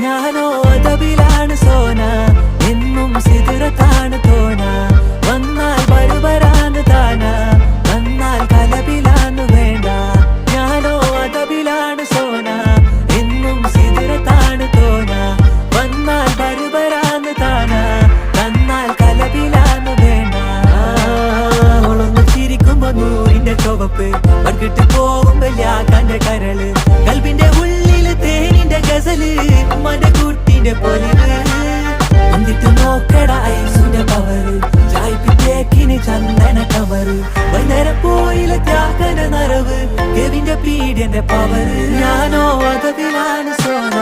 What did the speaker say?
ഞാനോ അതബിലാണ് സോന, എന്നും സിദറത്താണ് തോന. വന്നാൽ ബർബരാണ് താന, വന്നാൽ കലബിലാണ് വേണ്ട. ഞാനോ അതബിലാണ് സോന, എന്നും സിദറത്താണ് തോന. വന്നാൽ ബർബരാണ് താന, വന്നാൽ കലബിലാണ് വേണ്ട. അവളൊന്ന് ചിരിക്കുമ്പോ നൂറിന്റെ ചുവപ്പ്, പങ്കിട്ട് പോകുമ്പോ യാക്കാന്റെ കരള്. കൽബിന്റെ ഉള്ളില് തേനിന്റെ ഗസല്, മടകൂട്ടിന്റെ പൊലിവ്. എന്നിട്ട് നോക്കട ഐസുന്റെ പവറ്, ചായ്പിറ്റേക്കിന് ചന്ദന കവറ്. വൈകുന്നേരം പോയിലെ ത്യാഗന നരവ്, കെവിന്റെ പീഡിയന്റെ പവറ്. ഞാനോ അതബിലാണ് സോന.